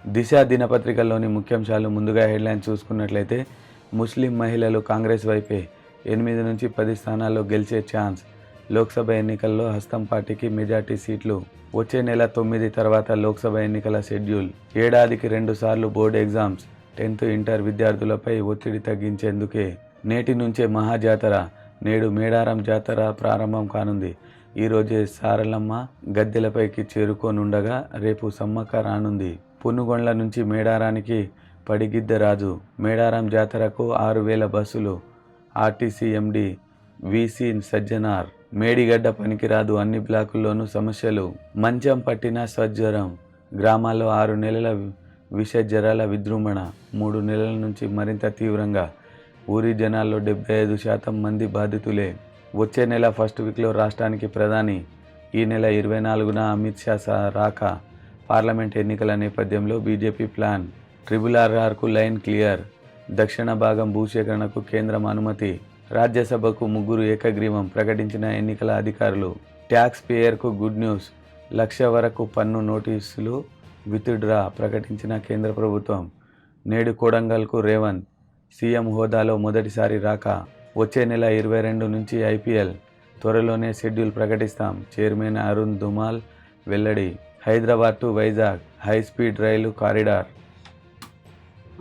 దిశ దినపత్రికల్లోని ముఖ్యాంశాలు ముందుగా హెడ్లైన్ చూసుకున్నట్లయితే ముస్లిం మహిళలు కాంగ్రెస్ వైపే 8 నుంచి 10 స్థానాల్లో గెలిచే ఛాన్స్. లోక్సభ ఎన్నికల్లో హస్తం పార్టీకి మెజార్టీ సీట్లు. వచ్చే నెల 9 తర్వాత లోక్సభ ఎన్నికల షెడ్యూల్. ఏడాదికి 2 సార్లు బోర్డు ఎగ్జామ్స్. 10th ఇంటర్ విద్యార్థులపై ఒత్తిడి తగ్గించేందుకే నేటి నుంచే మహాజాతర. నేడు మేడారం జాతర ప్రారంభం కానుంది. ఈరోజే సారలమ్మ గద్దెలపైకి చేరుకోనుండగా రేపు సమ్మక్క రానుంది. పునుగొండ్ల నుంచి మేడారానికి పడిగిద్దరాజు. మేడారం జాతరకు 6,000 బస్సులు. RTC MD VC Sajjanar. Medigadda పనికిరాదు, అన్ని బ్లాకుల్లోనూ సమస్యలు. మంచం పట్టిన స్వజ్వరం. గ్రామాల్లో 6 నెలల విష జ్వరాల విజృంభణ. 3 నెలల నుంచి మరింత తీవ్రంగా. ఊరి జనాల్లో 75% మంది బాధితులే. వచ్చే నెల ఫస్ట్ వీక్లో రాష్ట్రానికి ప్రధాని. ఈ నెల 24న అమిత్ షా రాక. పార్లమెంట్ ఎన్నికల నేపథ్యంలో బీజేపీ ప్లాన్. RRRకు లైన్ క్లియర్. దక్షిణ భాగం భూసేకరణకు కేంద్రం అనుమతి. రాజ్యసభకు 3 ఏకగ్రీవం ప్రకటించిన ఎన్నికల అధికారులు. Tax పేయర్కు good news. 1,00,000 వరకు పన్ను నోటీసులు విత్డ్రా ప్రకటించిన కేంద్ర ప్రభుత్వం. నేడు కొడంగల్కు రేవంత్ సీఎం హోదాలో మొదటిసారి రాక. వచ్చే నెల 22 నుంచి ఐపీఎల్. త్వరలోనే షెడ్యూల్ ప్రకటిస్తాం. చైర్మన్ అరుణ్ ధుమాల్ వెల్లడి. Hyderabad to Vizag high speed rail corridor.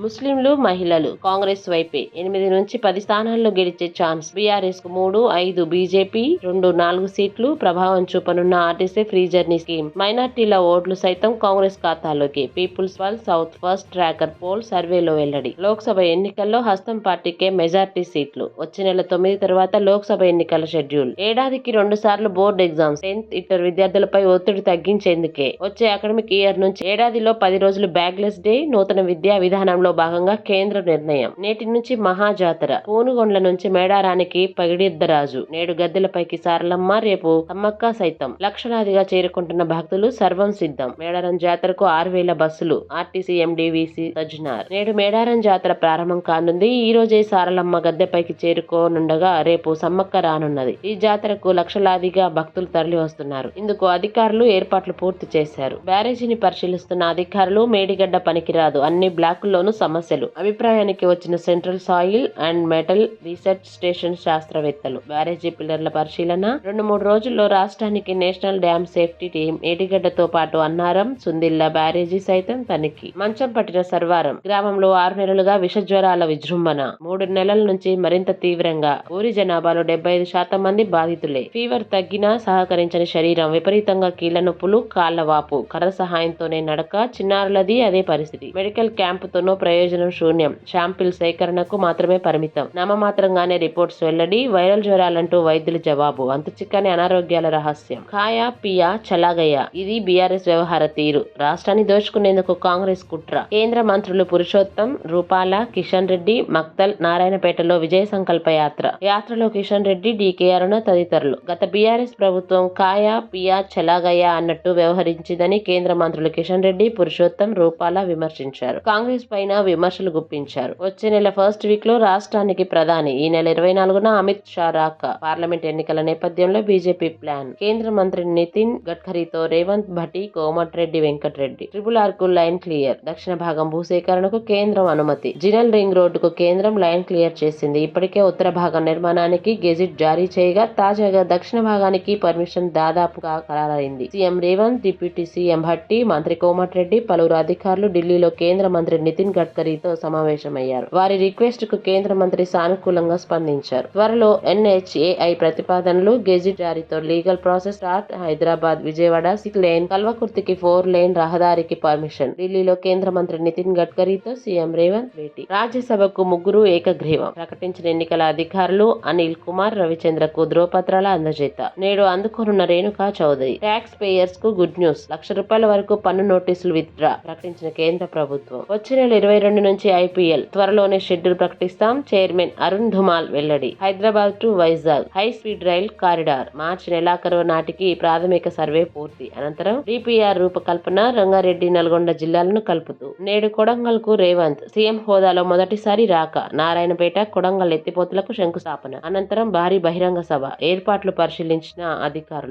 ముస్లింలు మహిళలు కాంగ్రెస్ వైపే 8 నుంచి 10 స్థానాల్లో గెలిచే ఛాన్స్. బీఆర్ఎస్ కు 3, 5, బీజేపీ 2, 4 సీట్లు. ప్రభావం చూపనున్న ఆర్టీసీ ఫ్రీ జర్నీ స్కీమ్. మైనార్టీల ఓట్లు సైతం కాంగ్రెస్ ఖాతాలోకి. People's Pulse South First tracker poll సర్వేలో వెల్లడి. లోక్సభ ఎన్నికల్లో హస్తం పార్టీకే మెజార్టీ సీట్లు. వచ్చే నెల 9 తర్వాత లోక్సభ ఎన్నికల షెడ్యూల్. ఏడాదికి 2 సార్లు బోర్డు ఎగ్జామ్స్. 10th ఇంటర్ విద్యార్థులపై ఒత్తిడి తగ్గించేందుకే వచ్చే అకాడమిక్ ఇయర్ నుంచి ఏడాదిలో 10 రోజులు బ్యాగ్లెస్ డే. నూతన విద్యా విధానంలో భాగంగా కేంద్ర నిర్ణయం. నేటి నుంచి మహాజాతర. పూనుగొండ్ల నుంచి మేడారానికి పగిడిద్దరాజు. నేడు గద్దెలపైకి సారలమ్మ, రేపు సమ్మక్క సైతం. లక్షలాదిగా చేరుకుంటున్న భక్తులు. సర్వం సిద్ధం. మేడారం జాతరకు 6,000 బస్సులు. RTC MD VC Sajjanar. నేడు మేడారం జాతర ప్రారంభం కానుంది. ఈ రోజే సారలమ్మ గద్దెపైకి చేరుకోనుండగా రేపు సమ్మక్క రానున్నది. ఈ జాతరకు లక్షలాదిగా భక్తులు తరలి వస్తున్నారు. ఇందుకు అధికారులు ఏర్పాట్లు పూర్తి చేశారు. బ్యారేజీని పరిశీలిస్తున్న అధికారులు. మేడిగడ్డ పనికిరాదు, అన్ని బ్లాకుల్లోనూ సమస్యలు. అభిప్రాయానికి వచ్చిన central soil and metal research station శాస్త్రవేత్తలు. బ్యారేజీ పిల్లర్ల పరిశీలన. 2-3 రోజుల్లో రాష్ట్రానికి నేషనల్ డ్యామ్ సేఫ్టీ టీం. ఏటిగడ్డతో పాటు అన్నారం, సుందిల్ల బ్యారేజీ సైతం తనిఖీ. మంచం పట్టిన సర్వారం. గ్రామంలో 6 నెలలుగా విష జ్వరాల విజృంభణ. 3 నెలల నుంచి మరింత తీవ్రంగా. ఊరి జనాభాలో 75% మంది బాధితులే. ఫీవర్ తగ్గినా సహకరించని శరీరం. విపరీతంగా కీళ్ల నొప్పులు, కాళ్ల వాపు. కర్ర సహాయంతోనే నడక. చిన్నారులది అదే పరిస్థితి. మెడికల్ క్యాంపుతోనూ ప్రయోజనం శూన్యం. శాంపిల్ సేకరణకు మాత్రమే పరిమితం. నామమాత్రంగానే రిపోర్ట్స్ వెల్లడి. వైరల్ జ్వరాలంటూ వైద్యుల జవాబు. అంతుచిక్కని అనారోగ్యాల రహస్యం. ఖాయా పియా చలాగయ్య. ఇది బీఆర్ఎస్ వ్యవహార తీరు. రాష్ట్రాన్ని దోచుకునేందుకు కాంగ్రెస్ కుట్ర. కేంద్ర మంత్రులు పురుషోత్తం, రూపాల, కిషన్ రెడ్డి, మక్తల్ నారాయణపేటలో విజయ సంకల్ప యాత్ర. యాత్రలో కిషన్ రెడ్డి, డీకే అరుణ తదితరులు. గత బీఆర్ఎస్ ప్రభుత్వం ఖాయా పియా చలాగయ్య అన్నట్టు వ్యవహరించిందని కేంద్ర మంత్రులు కిషన్ రెడ్డి, పురుషోత్తం, రూపాల విమర్శించారు. కాంగ్రెస్ పైన విమర్శలు గుప్పించారు. వచ్చే నెల ఫస్ట్ వీక్ లో రాష్ట్రానికి ప్రధాని. ఈ నెల 24న అమిత్ షా రాక. పార్లమెంట్ ఎన్నికల నేపథ్యంలో బీజేపీ ప్లాన్. కేంద్ర మంత్రి నితిన్ గడ్కరీతో రేవంత్ భట్టి, కోమటిరెడ్డి వెంకటరెడ్డి. RRRకు లైన్ క్లియర్. దక్షిణ భాగం భూసేకరణకు కేంద్రం అనుమతి. జినల్ రింగ్ రోడ్డుకు కేంద్రం లైన్ క్లియర్ చేసింది. ఇప్పటికే ఉత్తర భాగం నిర్మాణానికి గెజిట్ జారీ చేయగా తాజాగా దక్షిణ భాగానికి పర్మిషన్ దాదాపుగా ఖరారైంది. CM Revanth, deputy CM Bhatti, మంత్రి కోమటిరెడ్డి, పలువురు అధికారులు ఢిల్లీలో కేంద్ర మంత్రి నితిన్ గడ్కరీతో సమావేశమయ్యారు. వారి రిక్వెస్ట్ కు కేంద్ర మంత్రి సానుకూలంగా స్పందించారు. త్వరలో NHAI ప్రతిపాదనలు. గెజిట్ జారీతో legal process start. Hyderabad Vijayawada 6 lane, కల్వకుర్తికి 4 లేన్ రహదారికి పర్మిషన్. ఢిల్లీలో కేంద్ర మంత్రి నితిన్ గడ్కరీతో సీఎం రేవంత్ భేటీ. రాజ్యసభకు 3 ఏకగ్రీవం ప్రకటించిన ఎన్నికల అధికారులు. అనిల్ కుమార్, రవిచంద్రకు ధ్రువపత్రాల అందజేత. నేడు అందుకోనున్న రేణుకా చౌదరి. ట్యాక్స్ పేయర్స్ కు గుడ్ న్యూస్. ₹1,00,000 వరకు పన్ను నోటీసులు విత్డ్రా ప్రకటించిన కేంద్ర ప్రభుత్వం. వచ్చే నెల 22 నుంచి ఐపీఎల్. త్వరలోనే షెడ్యూల్ ప్రకటిస్తాం. చైర్మన్ అరుణ్ ధుమాల్ వెల్లడి. Hyderabad to Vizag high speed rail corridor. మార్చి నెలాఖరు నాటికి ప్రాథమిక సర్వే పూర్తి. అనంతరం DPR రూపకల్పన. రంగారెడ్డి, నల్గొండ జిల్లాలను కలుపుతూ. నేడు కొడంగల్కు రేవంత్ సీఎం హోదాలో మొదటిసారి రాక. నారాయణపేట, కొడంగల్ ఎత్తిపోతలకు శంకుస్థాపన. అనంతరం భారీ బహిరంగ సభ. ఏర్పాట్లు పరిశీలించిన అధికారులు.